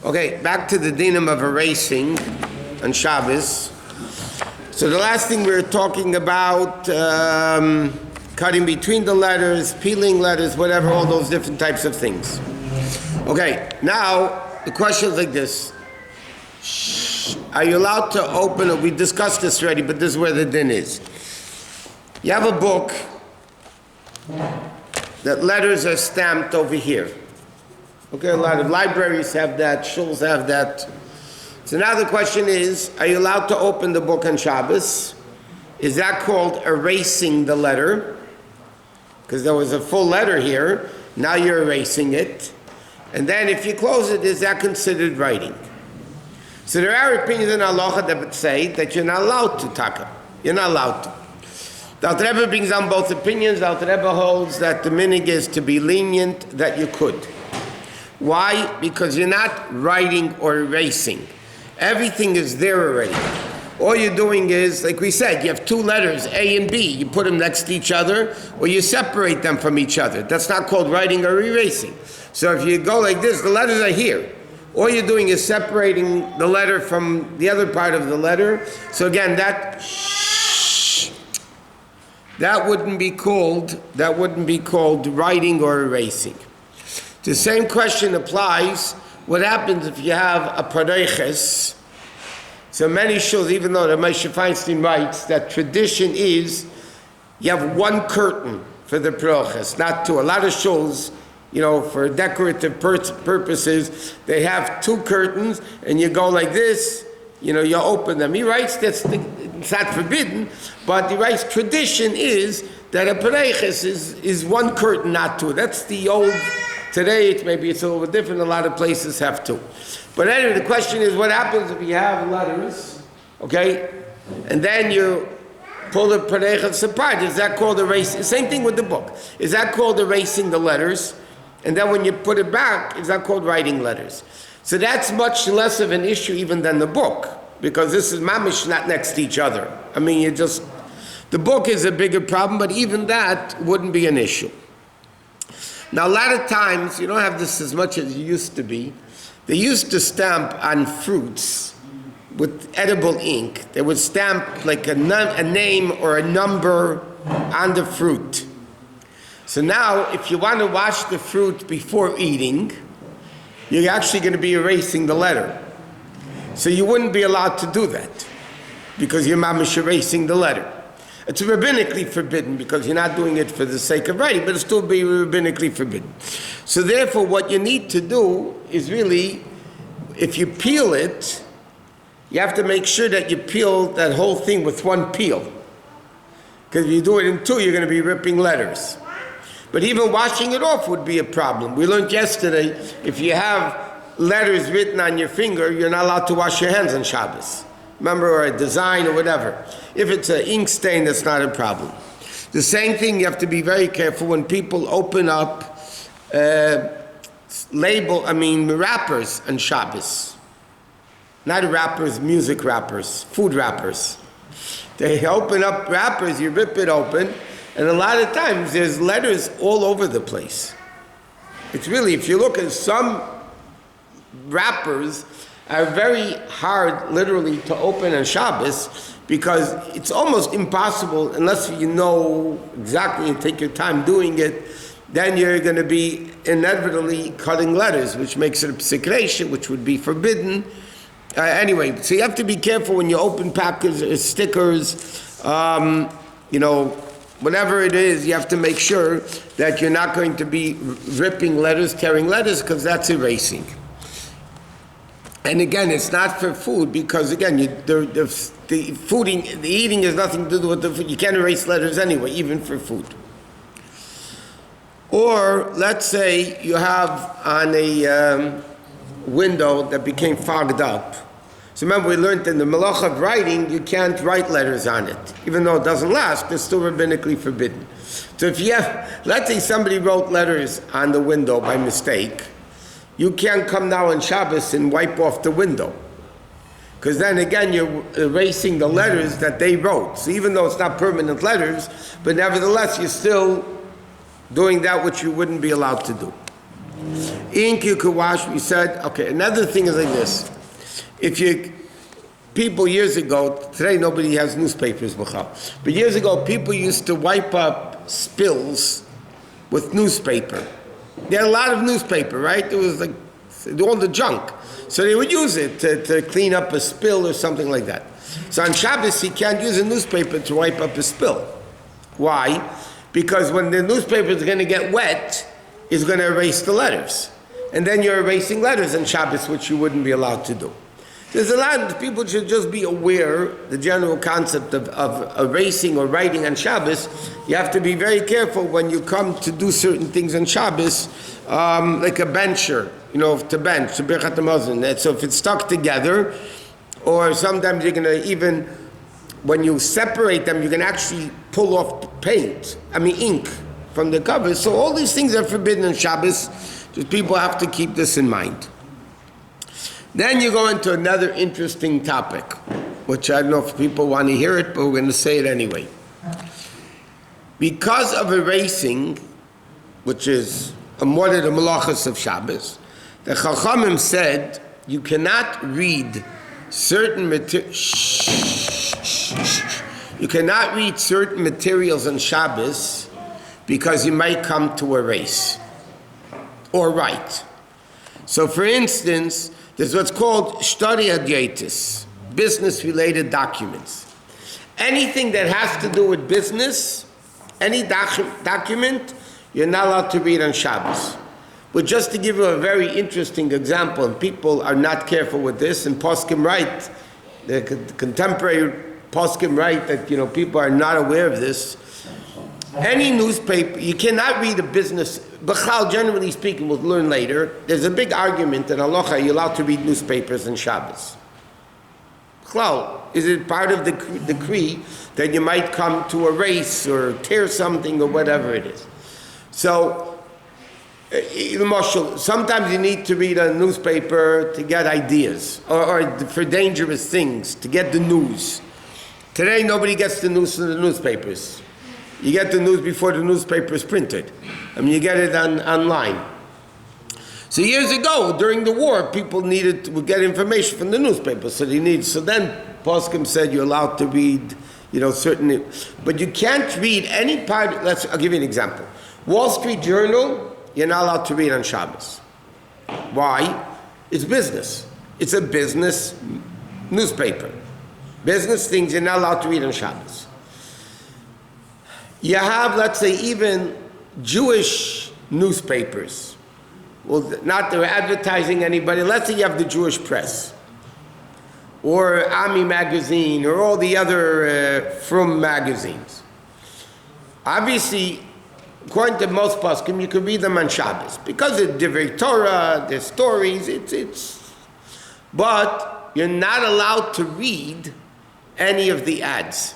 Okay, back to the dinim of erasing on Shabbos. So the last thing we were talking about, cutting between the letters, peeling letters, whatever, all those different types of things. Okay, now the question is like this. Are you allowed to open it? We discussed this already, but this is where the din is. You have a book that letters are stamped over here. Okay, a lot of libraries have that, shuls have that. So now the question is, are you allowed to open the book on Shabbos? Is that called erasing the letter? Because there was a full letter here, now you're erasing it. And then if you close it, is that considered writing? So there are opinions in halacha that would say that you're not allowed to taka. You're not allowed to. The Alter Rebbe brings down both opinions. The Alter Rebbe holds that the minig is to be lenient, that you could. Why? Because you're not writing or erasing. Everything is there already. All you're doing is, like we said, you have two letters, A and B. You put them next to each other, or you separate them from each other. That's not called writing or erasing. So if you go like this, the letters are here. All you're doing is separating the letter from the other part of the letter. So again, that wouldn't be called writing or erasing. The same question applies. What happens if you have a pareiches? So many shuls, even though the Moshe Feinstein writes that tradition is you have one curtain for the pareiches, not two. A lot of shuls, for decorative purposes, they have two curtains, and you go like this, you open them. He writes it's not forbidden, but he writes tradition is that a pareiches is one curtain, not two. That's the old. Today it's a little bit different. A lot of places have two. But anyway, the question is, what happens if you have letters, okay, and then you pull the pareiches apart? Is that called erasing? Same thing with the book. Is that called erasing the letters? And then when you put it back, is that called writing letters? So that's much less of an issue even than the book, because this is mamish not next to each other. The book is a bigger problem, but even that wouldn't be an issue. Now, a lot of times, you don't have this as much as it used to be. They used to stamp on fruits with edible ink. They would stamp like a name or a number on the fruit. So now, if you want to wash the fruit before eating, you're actually going to be erasing the letter. So you wouldn't be allowed to do that, because you're mamish erasing the letter. It's rabbinically forbidden because you're not doing it for the sake of writing, but it'll still be rabbinically forbidden. So therefore, what you need to do is really, if you peel it, you have to make sure that you peel that whole thing with one peel. Because if you do it in two, you're going to be ripping letters. But even washing it off would be a problem. We learned yesterday, if you have letters written on your finger, you're not allowed to wash your hands on Shabbos. Remember, or a design or whatever. If it's an ink stain, that's not a problem. The same thing, you have to be very careful when people open up wrappers on Shabbos. Not wrappers, music wrappers, food wrappers. They open up wrappers, you rip it open, and a lot of times there's letters all over the place. It's really, if you look at some wrappers, are very hard, literally, to open on Shabbos, because it's almost impossible, unless you know exactly and take your time doing it, then you're going to be inevitably cutting letters, which makes it a psikration, which would be forbidden. Anyway, so you have to be careful when you open packets or stickers, whatever it is, you have to make sure that you're not going to be ripping letters, tearing letters, because that's erasing. And again, it's not for food, because again, the eating has nothing to do with the food. You can't erase letters anyway, even for food. Or let's say you have on a window that became fogged up. So remember, we learned in the malacha of writing, you can't write letters on it. Even though it doesn't last, it's still rabbinically forbidden. So if you have, let's say somebody wrote letters on the window by mistake, you can't come now on Shabbos and wipe off the window. Because then again, you're erasing the letters that they wrote. So even though it's not permanent letters, but nevertheless, you're still doing that which you wouldn't be allowed to do. Ink you could wash, we said, okay, another thing is like this. People years ago, today nobody has newspapers, but years ago people used to wipe up spills with newspaper. They had a lot of newspaper, right? It was like all the junk. So they would use it to clean up a spill or something like that. So on Shabbos, you can't use a newspaper to wipe up a spill. Why? Because when the newspaper is going to get wet, it's going to erase the letters. And then you're erasing letters on Shabbos, which you wouldn't be allowed to do. There's a lot of people should just be aware, the general concept of erasing or writing on Shabbos. You have to be very careful when you come to do certain things on Shabbos, like a bencher, to bench, to Birchat HaMazon. So if it's stuck together, or sometimes you're going to even, when you separate them, you can actually pull off ink from the covers. So all these things are forbidden on Shabbos. Just people have to keep this in mind. Then you go into another interesting topic, which I don't know if people want to hear it, but we're going to say it anyway. Because of erasing, which is one of the halachos of Shabbos, the Chachamim said you cannot read certain materials on Shabbos because you might come to erase or write. So for instance, there's what's called shtari hadyatis, business-related documents. Anything that has to do with business, any document, you're not allowed to read on Shabbos. But just to give you a very interesting example, and people are not careful with this, and poskim write, the contemporary poskim write that people are not aware of this. Any newspaper, you cannot read a business. B'chal, generally speaking, we'll learn later. There's a big argument in halacha. You're allowed to read newspapers on Shabbos. B'chal, is it part of the decree that you might come to erase or tear something or whatever it is? So, sometimes you need to read a newspaper to get ideas or for dangerous things, to get the news. Today, nobody gets the news from the newspapers. You get the news before the newspaper is printed. You get it online. So years ago, during the war, people needed to get information from the newspaper. So then poskim said you're allowed to read, certain, but you can't read any part. I'll give you an example. Wall Street Journal, you're not allowed to read on Shabbos. Why? It's business. It's a business newspaper. Business things you're not allowed to read on Shabbos. You have, let's say, even Jewish newspapers. Well, not they're advertising anybody. Let's say you have the Jewish press, or Ami magazine, or all the other Frum magazines. Obviously, according to most poskim, you can read them on Shabbos because it's Divrei Torah, there's stories. But you're not allowed to read any of the ads.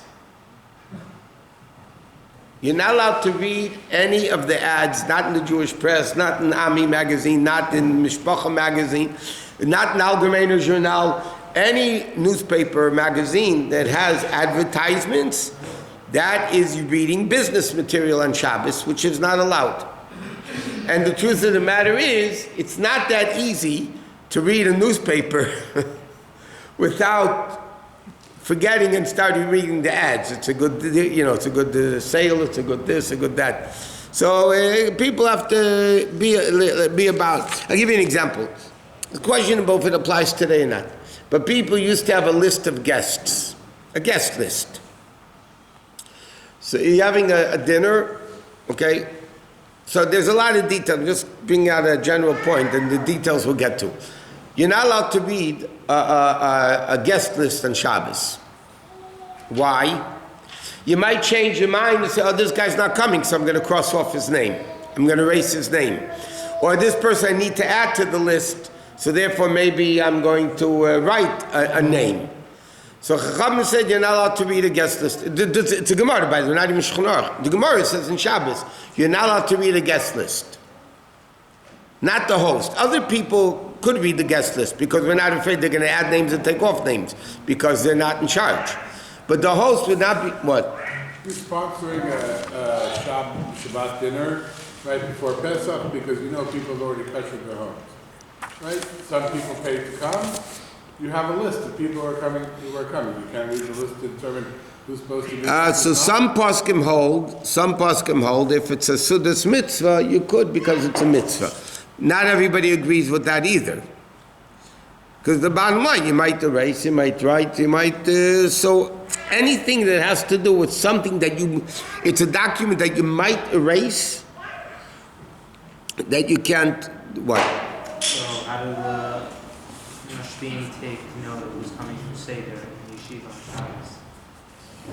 You're not allowed to read any of the ads, not in the Jewish press, not in Ami magazine, not in Mishpacha magazine, not in Allgemeiner Journal, any newspaper or magazine that has advertisements. That is reading business material on Shabbos, which is not allowed. And the truth of the matter is, it's not that easy to read a newspaper without forgetting and starting reading the ads. It's a good, it's a good sale, it's a good this, a good that. So people have to be about. I'll give you an example. The question about if it applies today or not. But people used to have a list of guests, a guest list. So you're having a dinner, okay? So there's a lot of detail. I'm just bringing out a general point, and the details we'll get to. You're not allowed to read a guest list on Shabbos. Why? You might change your mind and say, oh, this guy's not coming, so I'm going to cross off his name. I'm going to erase his name. Or this person I need to add to the list, so therefore maybe I'm going to write a name. So Chacham said you're not allowed to read a guest list. It's a Gemara, by the way, not even Shulchan Aruch. The Gemara says in Shabbos, you're not allowed to read a guest list. Not the host. Other people could read the guest list because we're not afraid they're going to add names and take off names because they're not in charge. But the host would not be, what? You're sponsoring a Shabbat dinner, right before Pesach, because you know people have already koshered their homes. Right? Some people pay to come. You have a list of people who are coming. You can't read the list to determine who's supposed to be. So some poskim hold, if it's a sudas mitzvah, you could because it's a mitzvah. Not everybody agrees with that either. Because the bottom line, you might erase, you might write, you might, so anything that has to do with something that it's a document that you might erase, that you can't, what? So how do the Mashpim take note of who's coming from Seder and Yeshiva on Shabbos?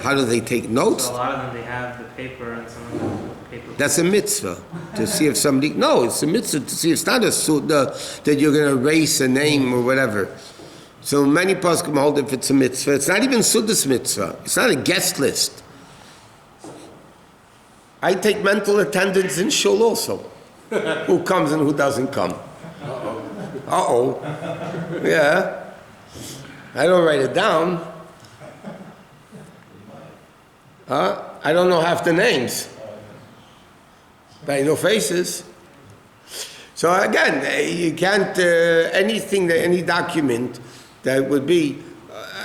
How do they take notes? So a lot of them, they have the paper and some of them the paper. That's a mitzvah, to see if somebody, no, it's a mitzvah to see, it's not a suda that you're going to erase a name or whatever. So many poskim hold if it's a mitzvah. It's not even sudas mitzvah. It's not a guest list. I take mental attendance in shul also. Who comes and who doesn't come. Uh-oh. Yeah. I don't write it down. I don't know half the names. But I know faces. So again, you can't, any document that would be,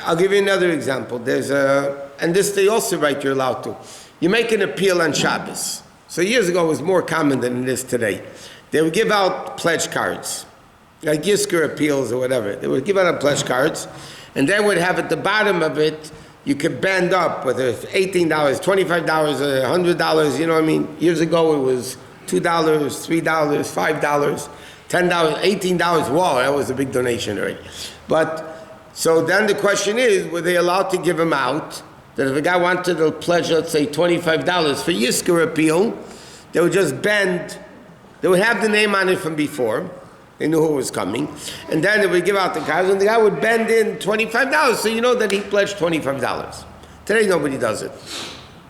I'll give you another example. There's and this they also write you're allowed to. You make an appeal on Shabbos. So years ago it was more common than it is today. They would give out pledge cards, like Yisker appeals or whatever. They would give out pledge cards, and they would have at the bottom of it, you could band up, whether it's $18, $25, $100, you know what I mean? Years ago it was $2, $3, $5, $10, $18. Wow, that was a big donation already. But, so then the question is, were they allowed to give them out? That if a guy wanted to pledge, let's say, $25 for Yisker appeal, they would just bend, they would have the name on it from before, they knew who was coming, and then they would give out the cards, and the guy would bend in $25, so you know that he pledged $25. Today nobody does it.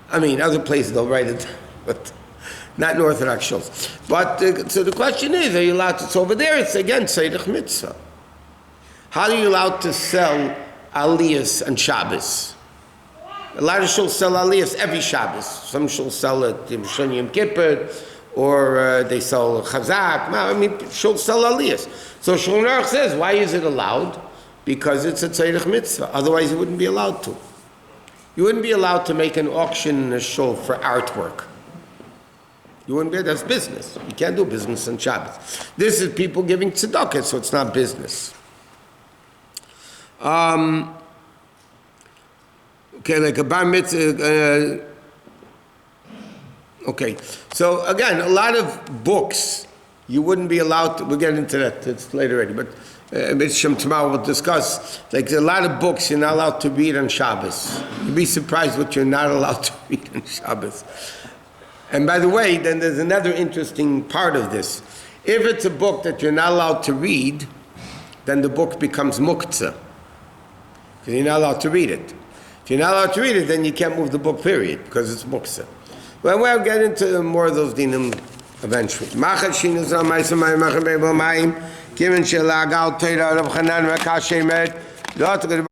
I mean, other places they'll write it, but not in Orthodox shuls. But, so the question is, are you allowed to, so over there it's again, Seidach Mitzvah. How are you allowed to sell aliyahs on Shabbos? A lot of shuls sell aliyahs every Shabbos. Some shuls sell it in Shon Yom Kippur, or they sell chazak. I mean, shuls sell aliyahs. So Shulchan Aruch says, why is it allowed? Because it's a tzedach mitzvah. Otherwise, you wouldn't be allowed to. You wouldn't be allowed to make an auction in a shul for artwork. You wouldn't be. That's business. You can't do business on Shabbos. This is people giving tzedakah, so it's not business. Okay, like a bar mitzvah. Okay, so again, a lot of books you wouldn't be allowed to. We'll get into that. It's late already, but tomorrow we'll discuss. Like a lot of books you're not allowed to read on Shabbos. You'd be surprised what you're not allowed to read on Shabbos. And by the way, then there's another interesting part of this. If it's a book that you're not allowed to read, then the book becomes muktzah. Because you're not allowed to read it. If you're not allowed to read it, then you can't move the book, period, because it's muktzah. Well, we'll get into more of those dinim eventually.